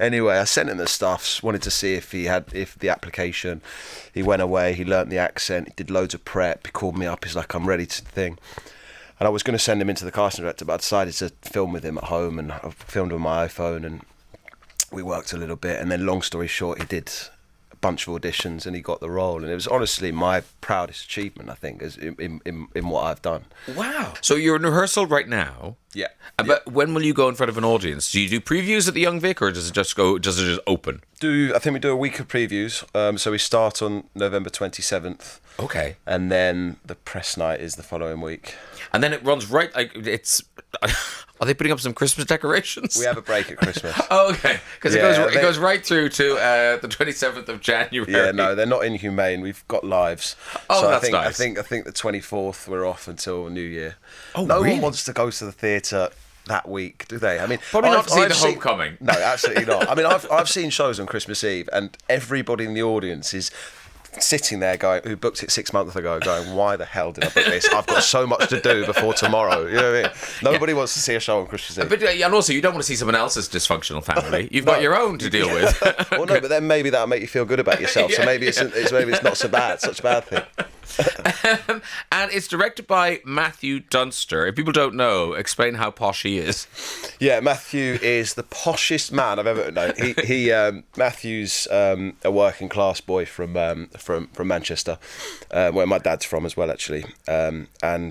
Anyway, I sent him the stuff, wanted to see if the application. He went away, he learnt the accent, he did loads of prep, he called me up, he's like, I'm ready to thing. And I was going to send him into the casting director, but I decided to film with him at home, and I filmed on my iPhone, and we worked a little bit, and then long story short, he did a bunch of auditions and he got the role, and it was honestly my proudest achievement, I think, is in what I've done. Wow. So you're in rehearsal right now? Yeah. But when will you go in front of an audience? Do you do previews at the Young Vic, or does it just open? I think we do a week of previews. So we start on November 27th. Okay. And then the press night is the following week. And then it runs right. Are they putting up some Christmas decorations? We have a break at Christmas. Oh, okay. Because it goes right through to the 27th of January. Yeah, no, they're not inhumane. We've got lives. Oh, so that's nice. I think the 24th we're off until New Year. Oh, no really? one wants to go to the theatre that week, do they? I mean, probably not to see the Homecoming. No, absolutely not. I mean, I've seen shows on Christmas Eve, and everybody in the audience is sitting there who booked it 6 months ago, going, why the hell did I book this? I've got so much to do before tomorrow. You know what I mean? Nobody wants to see a show on Christmas Eve. But, and also, you don't want to see someone else's dysfunctional family. You've got your own to deal with. Well, no, but then maybe that'll make you feel good about yourself. So maybe it's not so bad, such a bad thing. And it's directed by Matthew Dunster. If people don't know, explain how posh he is. Yeah, Matthew is the poshest man I've ever known. Matthew's a working class boy from Manchester, where my dad's from as well, actually. And I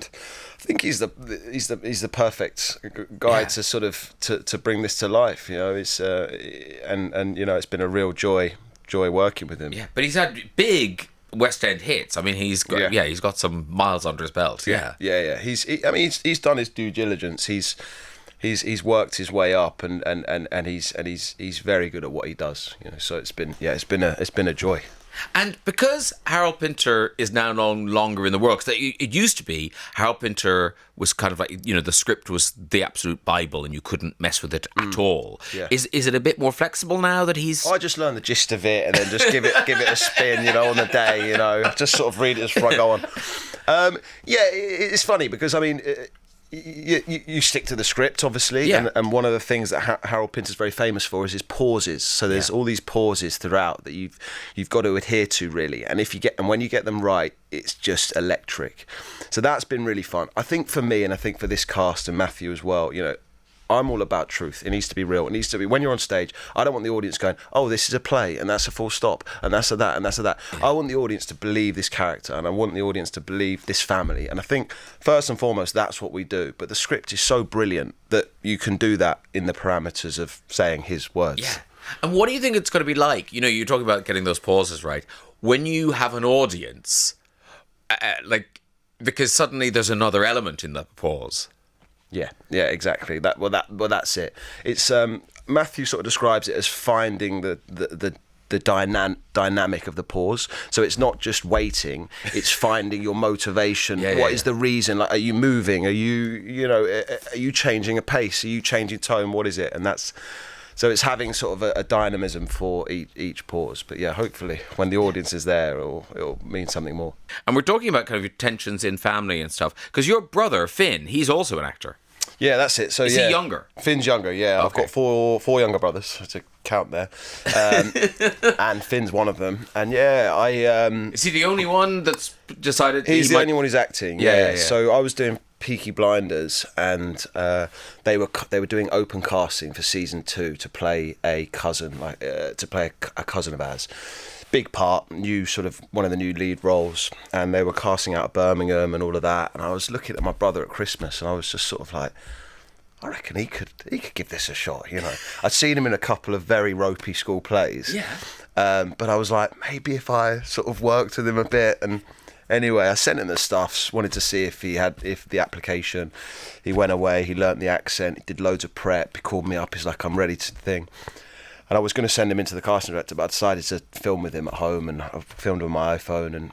think he's the perfect guy to sort of to bring this to life. You know, it's and you know, it's been a real joy working with him. Yeah, but he's had big West End hits. I mean, he's got some miles under his belt. Yeah. He's done his due diligence. He's worked his way up, and he's very good at what he does. You know, so it's been a joy. And because Harold Pinter is now no longer in the world, because it used to be Harold Pinter was kind of like, you know, the script was the absolute Bible and you couldn't mess with it at all. Yeah. Is it a bit more flexible now that he's... I just learn the gist of it and then just give it a spin, you know, on the day, you know, just sort of read it before I go on. It's funny because, I mean... You stick to the script, obviously, and one of the things that Harold Pinter's very famous for is his pauses. So there's all these pauses throughout that you've got to adhere to, really. And when you get them right, it's just electric. So that's been really fun. I think for me, and I think for this cast and Matthew as well, you know, I'm all about truth. It needs to be real. It needs to be, when you're on stage, I don't want the audience going, oh, this is a play, and that's a full stop, and that's a that, and that's a that. I want the audience to believe this character, and I want the audience to believe this family. And I think, first and foremost, that's what we do. But the script is so brilliant that you can do that in the parameters of saying his words. Yeah. And what do you think it's going to be like? You know, you're talking about getting those pauses right. When you have an audience, because suddenly there's another element in that pause. Yeah, exactly. That's it. It's Matthew sort of describes it as finding the dynamic of the pause. So it's not just waiting; it's finding your motivation. What is the reason? Like, are you moving? Are you changing a pace? Are you changing tone? What is it? And that's. So it's having sort of a dynamism for each pause. But yeah, hopefully when the audience is there, it'll mean something more. And we're talking about kind of your tensions in family and stuff. Because your brother, Finn, he's also an actor. Yeah, that's it. So is he younger? Finn's younger, yeah. Okay. I've got four younger brothers to count there. And Finn's one of them. And is he the only one that's decided... He's the only one who's acting, yeah. So I was doing Peaky Blinders, and they were doing open casting for season 2 to play a cousin, a cousin of ours. Big part, sort of one of the new lead roles, and they were casting out of Birmingham and all of that. And I was looking at my brother at Christmas, and I was just sort of like, I reckon he could give this a shot. You know, I'd seen him in a couple of very ropey school plays, but I was like, maybe if I sort of worked with him a bit. And anyway, I sent him the stuff, wanted to see if the application. He went away, he learnt the accent, he did loads of prep. He called me up, he's like, I'm ready to thing. And I was going to send him into the casting director, but I decided to film with him at home, and I filmed on my iPhone, and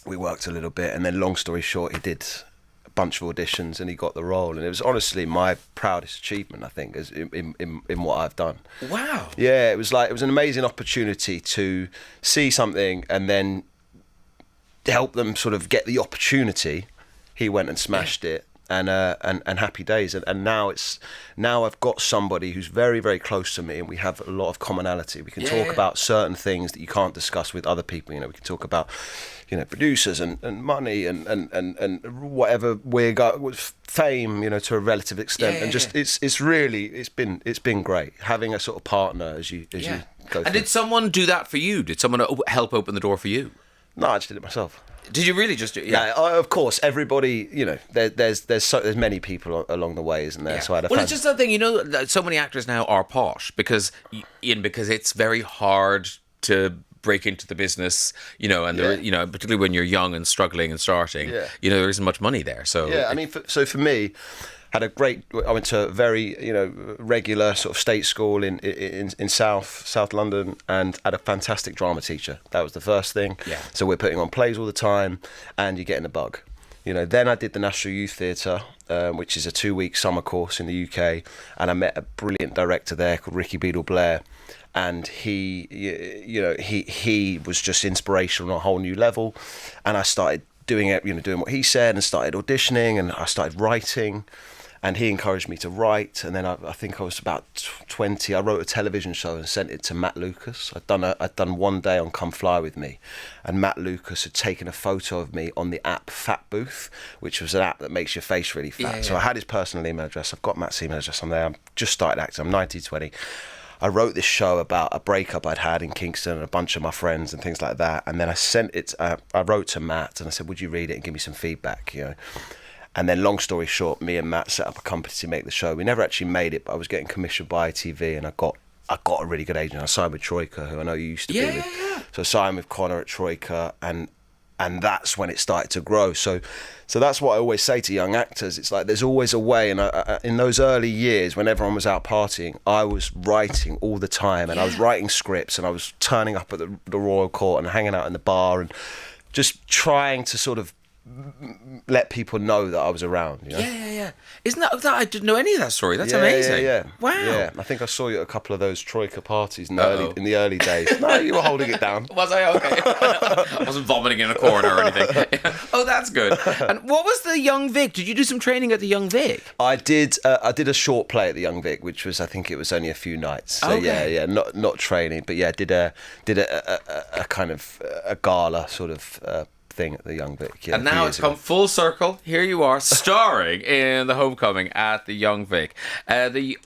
we worked a little bit. And then, long story short, he did a bunch of auditions and he got the role. And it was honestly my proudest achievement, I think, is in what I've done. Wow. Yeah, it was an amazing opportunity to see something and then help them sort of get the opportunity. He went and smashed it. and happy days. And now I've got somebody who's very, very close to me, and we have a lot of commonality. We can talk about certain things that you can't discuss with other people. We can talk about, producers and money and whatever we got with fame, to a relative extent. And just it's been great having a sort of partner as you go through. And did someone do that for you? Did someone help open the door for you? No, I just did it myself. Did you really just do it? Yeah, of course. Everybody, there's many people along the way, isn't there? Yeah. So I had it's just the thing, so many actors now are posh because it's very hard to break into the business, and there, particularly when you're young and struggling and starting, there isn't much money there. So for me, I went to a very regular sort of state school in South London, and had a fantastic drama teacher. That was the first thing. Yeah. So we're putting on plays all the time, and you're getting the bug. Then I did the National Youth Theatre, which is a 2-week summer course in the UK, and I met a brilliant director there called Ricky Beadle-Blair, and he was just inspirational on a whole new level, and I started doing what he said, and started auditioning, and I started writing. And he encouraged me to write, and then I think I was about 20. I wrote a television show and sent it to Matt Lucas. I'd done one day on Come Fly With Me, and Matt Lucas had taken a photo of me on the app Fat Booth, which was an app that makes your face really fat. So I had his personal email address. I've got Matt's email address on there. I've just started acting. I'm 19-20. I wrote this show about a breakup I'd had in Kingston and a bunch of my friends and things like that. And then I sent it. I wrote to Matt and I said, "Would you read it and give me some feedback?" And then, long story short, me and Matt set up a company to make the show. We never actually made it, but I was getting commissioned by ITV, and I got a really good agent. I signed with Troika, who I know you used to be with. Yeah. So I signed with Connor at Troika, and that's when it started to grow. So that's what I always say to young actors. It's like there's always a way. And in those early years, when everyone was out partying, I was writing all the time, and I was writing scripts, and I was turning up at the Royal Court and hanging out in the bar and just trying to sort of let people know that I was around. Yeah. Isn't that I didn't know any of that story. That's amazing. Yeah. Wow. Yeah, I think I saw you at a couple of those Troika parties in the early days. No, you were holding it down. Was I? Okay. I wasn't vomiting in a corner or anything. Oh, that's good. And what was the Young Vic? Did you do some training at the Young Vic? I did a short play at the Young Vic, which was, I think it was only a few nights. So not training, but did a kind of a gala sort of thing at the Young Vic. And now it's come full circle. Here you are, starring in the Homecoming at the Young Vic. The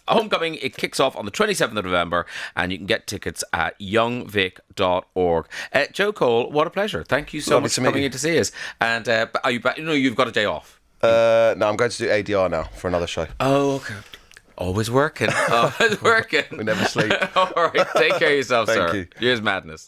Homecoming, it kicks off on the 27th of November, and you can get tickets at youngvic.org. Joe Cole, what a pleasure. Thank you so much for coming in to see us. And are you back? You've got a day off. No, I'm going to do ADR now for another show. Oh, okay. Always working. Always working. We never sleep. All right. Take care of yourself, sir. Thank you. Here's madness.